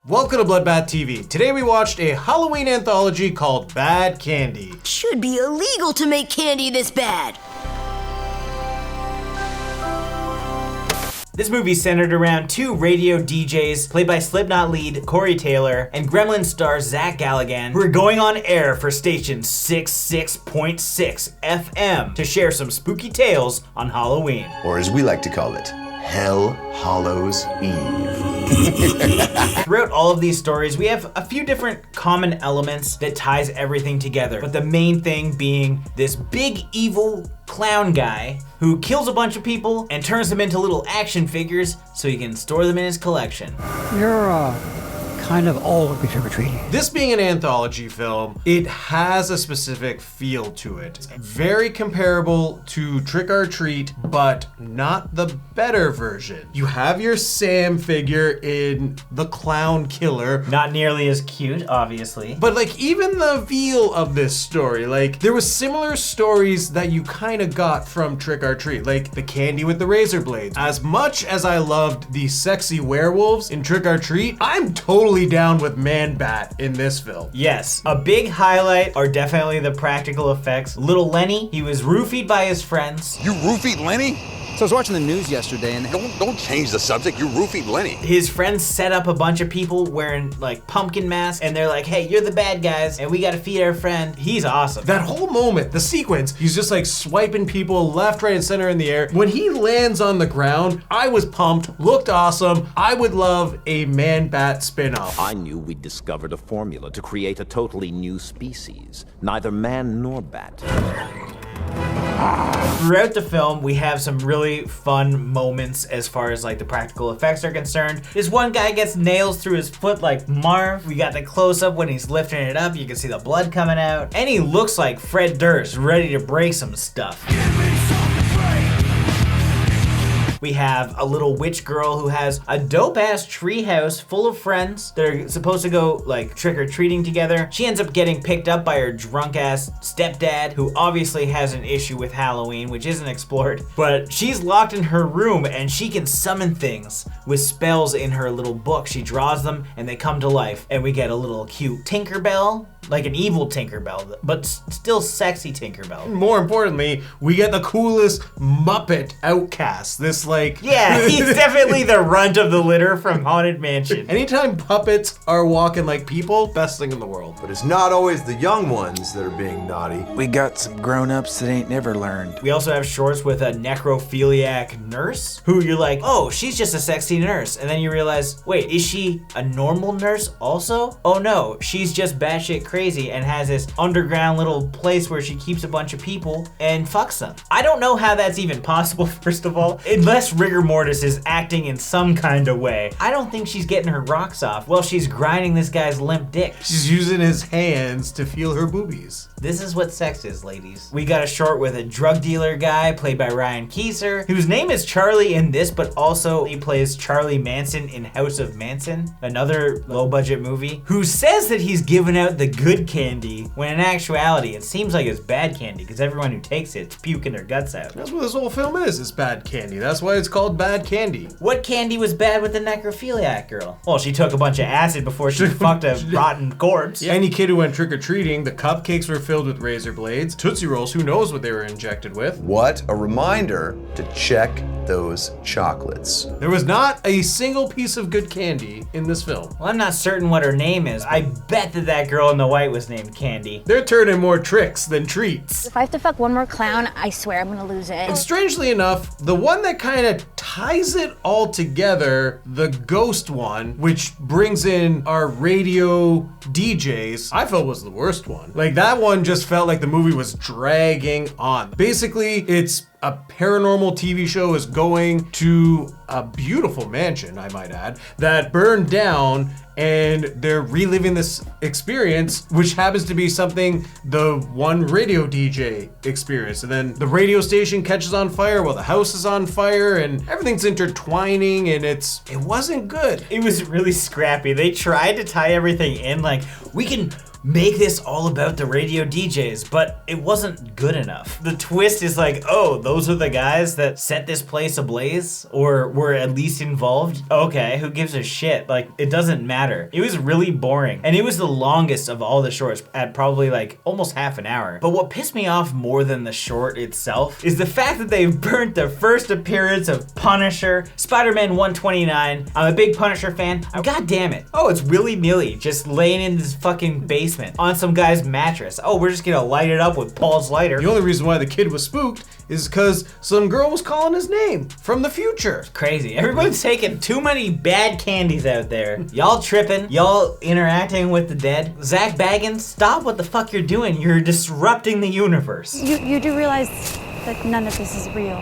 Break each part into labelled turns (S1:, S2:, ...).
S1: Welcome to Bloodbath TV. Today we watched a Halloween anthology called Bad Candy.
S2: Should be illegal to make candy this bad.
S3: This movie centered around two radio DJs played by Slipknot lead Corey Taylor and Gremlins star Zach Galligan, who are going on air for station 66.6 FM to share some spooky tales on Halloween.
S4: Or as we like to call it, Hell Hallows Eve.
S3: Throughout all of these stories, we have a few different common elements that ties everything together, but the main thing being this big evil clown guy who kills a bunch of people and turns them into little action figures so he can store them in his collection.
S5: You're kind of all trick-or-treating.
S1: This being an anthology film, it has a specific feel to it. It's very comparable to Trick or Treat, but not the better version. You have your Sam figure in The Clown Killer.
S3: Not nearly as cute, obviously.
S1: But like even the feel of this story, like there was similar stories that you kind of got from Trick or Treat, like the candy with the razor blades. As much as I loved the sexy werewolves in Trick or Treat, I'm totally down with Man-Bat in this film.
S3: Yes, a big highlight are definitely the practical effects. Little Lenny, he was roofied by his friends.
S6: You roofied Lenny?
S5: So I was watching the news yesterday and
S6: Don't change the subject. You roofied Lenny.
S3: His friends set up a bunch of people wearing like pumpkin masks and they're like, hey, you're the bad guys and we gotta feed our friend. He's awesome.
S1: That whole moment, the sequence, he's just like swiping people left, right, and center in the air. When he lands on the ground, I was pumped, looked awesome. I would love a Man-Bat spin-off.
S7: I knew we'd discovered a formula to create a totally new species, neither man nor bat.
S3: Throughout the film, we have some really fun moments as far as like the practical effects are concerned. This one guy gets nails through his foot like Marv. We got the close-up when he's lifting it up. You can see the blood coming out. And he looks like Fred Durst, ready to break some stuff. We have a little witch girl who has a dope-ass treehouse full of friends. They're supposed to go like trick-or-treating together. She ends up getting picked up by her drunk-ass stepdad, who obviously has an issue with Halloween, which isn't explored. But she's locked in her room and she can summon things with spells in her little book. She draws them and they come to life. And we get a little cute Tinkerbell, like an evil Tinkerbell, but still sexy Tinkerbell.
S1: More importantly, we get the coolest Muppet outcast. This like...
S3: Yeah, he's definitely the runt of the litter from Haunted Mansion.
S1: Anytime puppets are walking like people, best thing in the world.
S4: But it's not always the young ones that are being naughty.
S5: we got some grown-ups that ain't never learned.
S3: We also have shorts with a necrophiliac nurse who you're like, oh, she's just a sexy nurse. And then you realize, wait, is she a normal nurse also? Oh no, she's just batshit crazy and has this underground little place where she keeps a bunch of people and fucks them. I don't know how that's even possible, first of all, unless rigor mortis is acting in some kind of way. I don't think she's getting her rocks off while she's grinding this guy's limp dick.
S1: She's using his hands to feel her boobies.
S3: This is what sex is, ladies. We got a short with a drug dealer guy played by Ryan Kieser, whose name is Charlie in this, but also he plays Charlie Manson in House of Manson, another low-budget movie, who says that he's giving out the good candy, when in actuality, it seems like it's bad candy, because everyone who takes it's puking their guts out.
S1: That's what this whole film is bad candy. That's why it's called Bad Candy.
S3: What candy was bad with the necrophiliac girl? Well, she took a bunch of acid before she fucked a rotten corpse.
S1: Yeah. Any kid who went trick-or-treating, the cupcakes were filled with razor blades. Tootsie Rolls, who knows what they were injected with.
S4: What a reminder to check those chocolates.
S1: There was not a single piece of good candy in this film.
S3: Well, I'm not certain what her name is. I bet that girl in the white was named Candy.
S1: They're turning more tricks than treats.
S8: If I have to fuck one more clown, I swear I'm gonna lose it.
S1: And strangely enough, the one that kind of ties it all together, the ghost one, which brings in our radio DJs, I felt was the worst one. Like that one just felt like the movie was dragging on. Basically, it's a paranormal TV show is going to a beautiful mansion, I might add, that burned down, and they're reliving this experience, which happens to be something the one radio DJ experienced. And then the radio station catches on fire while the house is on fire, and everything's intertwining, and it wasn't good.
S3: It was really scrappy. They tried to tie everything in, like, we can make this all about the radio DJs, but it wasn't good enough. The twist is like, oh, those are the guys that set this place ablaze or were at least involved. Okay, who gives a shit? Like, it doesn't matter matter. It was really boring. And it was the longest of all the shorts at probably like almost half an hour. But what pissed me off more than the short itself is the fact that they've burnt the first appearance of Punisher, Spider-Man 129. I'm a big Punisher fan. God damn it. Oh, it's willy-nilly just laying in this fucking basement on some guy's mattress. Oh, we're just gonna light it up with Paul's lighter.
S1: The only reason why the kid was spooked is because some girl was calling his name from the future.
S3: Crazy. Everybody's taking too many bad candies out there. Y'all tripping. Y'all interacting with the dead. Zach Baggins, stop what the fuck you're doing. You're disrupting the universe.
S9: You do realize that none of this is real,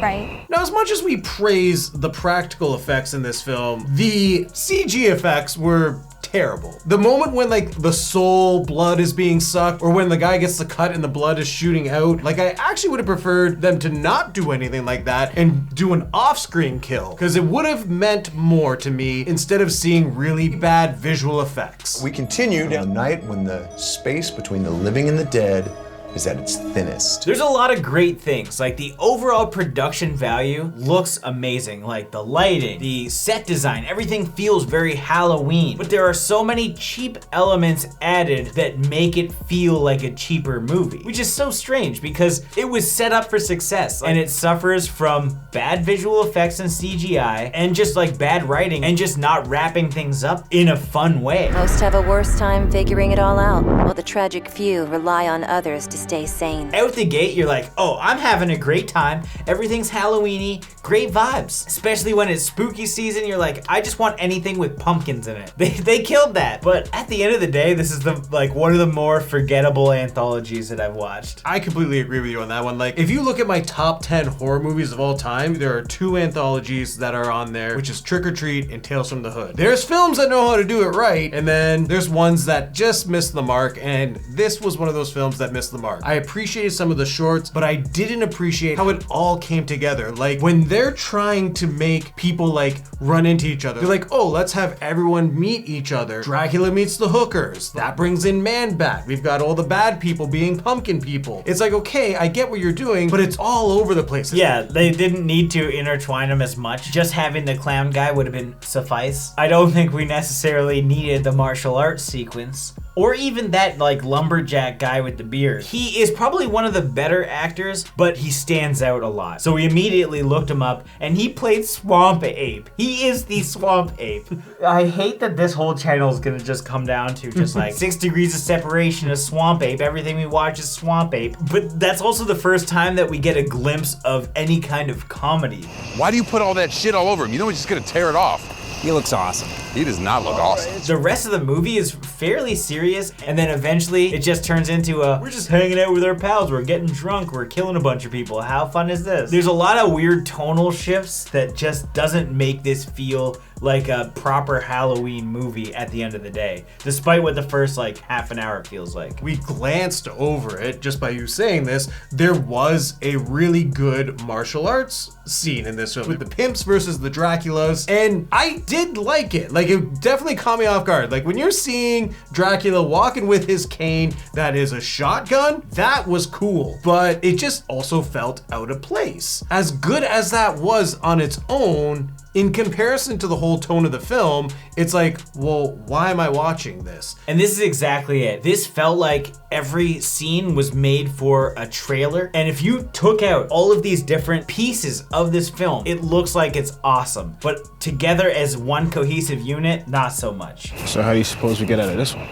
S9: right?
S1: Now, as much as we praise the practical effects in this film, the CG effects were terrible. The moment when like the soul blood is being sucked, or when the guy gets the cut and the blood is shooting out, like I actually would have preferred them to not do anything like that and do an off-screen kill, because it would have meant more to me instead of seeing really bad visual effects.
S4: We continue down a night when the space between the living and the dead is at its thinnest.
S3: There's a lot of great things, like the overall production value looks amazing, like the lighting, the set design, everything feels very Halloween, but there are so many cheap elements added that make it feel like a cheaper movie, which is so strange because it was set up for success and it suffers from bad visual effects and CGI and just like bad writing and just not wrapping things up in a fun way.
S10: Most have a worse time figuring it all out, while the tragic few rely on others to stay sane.
S3: Out the gate, you're like, oh, I'm having a great time. Everything's Halloween-y, great vibes. Especially when it's spooky season, you're like, I just want anything with pumpkins in it. They killed that. But at the end of the day, this is one of the more forgettable anthologies that I've watched.
S1: I completely agree with you on that one. Like, if you look at my top 10 horror movies of all time, there are 2 anthologies that are on there, which is Trick or Treat and Tales from the Hood. There's films that know how to do it right, and then there's ones that just miss the mark, and this was one of those films that missed the mark. I appreciated some of the shorts, but I didn't appreciate how it all came together. Like, when they're trying to make people like run into each other, they're like, oh, let's have everyone meet each other. Dracula meets the hookers. That brings in Man-Bat. We've got all the bad people being pumpkin people. It's like, okay, I get what you're doing, but it's all over the place.
S3: Yeah, they didn't need to intertwine them as much. Just having the clown guy would have been suffice. I don't think we necessarily needed the martial arts sequence. Or even that like lumberjack guy with the beard. He is probably one of the better actors, but he stands out a lot. So we immediately looked him up and he played Swamp Ape. He is the Swamp Ape. I hate that this whole channel is gonna just come down to just like 6 degrees of separation of Swamp Ape. Everything we watch is Swamp Ape. But that's also the first time that we get a glimpse of any kind of comedy.
S6: Why do you put all that shit all over him? You know he's just gonna tear it off.
S11: He looks awesome.
S6: He does not look awesome.
S3: The rest of the movie is fairly serious, and then eventually it just turns into a, we're just hanging out with our pals, we're getting drunk, we're killing a bunch of people. How fun is this? There's a lot of weird tonal shifts that just doesn't make this feel like a proper Halloween movie at the end of the day, despite what the first like half an hour feels like.
S1: We glanced over it just by you saying this. There was a really good martial arts scene in this film with the pimps versus the Draculas, and I did like it. Like, it definitely caught me off guard. Like, when you're seeing Dracula walking with his cane that is a shotgun, that was cool, but it just also felt out of place. As good as that was on its own, in comparison to the whole tone of the film, it's like, well, why am I watching this?
S3: And this is exactly it. This felt like every scene was made for a trailer. And if you took out all of these different pieces of this film, it looks like it's awesome. But together as one cohesive unit, not so much.
S11: So how do you suppose we get out of this one?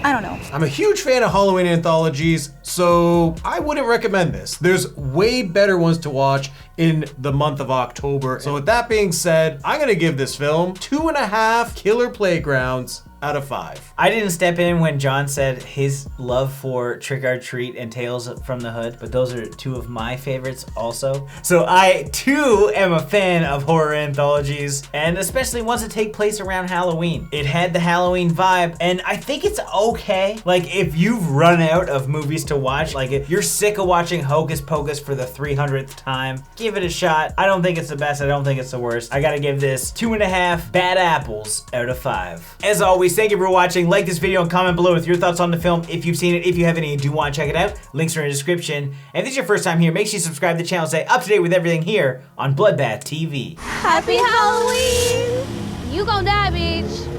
S9: I don't know.
S1: I'm a huge fan of Halloween anthologies, so I wouldn't recommend this. There's way better ones to watch in the month of October. So with that being said, I'm gonna give this film 2.5 killer playgrounds out of 5.
S3: I didn't step in when John said his love for Trick or Treat and Tales from the Hood, but those are 2 of my favorites also. So I too am a fan of horror anthologies, and especially ones that take place around Halloween. It had the Halloween vibe, and I think it's okay. Like, if you've run out of movies to watch, like if you're sick of watching Hocus Pocus for the 300th time, give it a shot. I don't think it's the best, I don't think it's the worst. I gotta give this 2.5 bad apples out of 5. As always, thank you for watching. Like this video and comment below with your thoughts on the film if you've seen it. If you have any and do want to check it out, links are in the description. And if this is your first time here, make sure you subscribe to the channel, stay up to date with everything here on Bloodbath TV.
S8: Happy Halloween! You gon' die, bitch.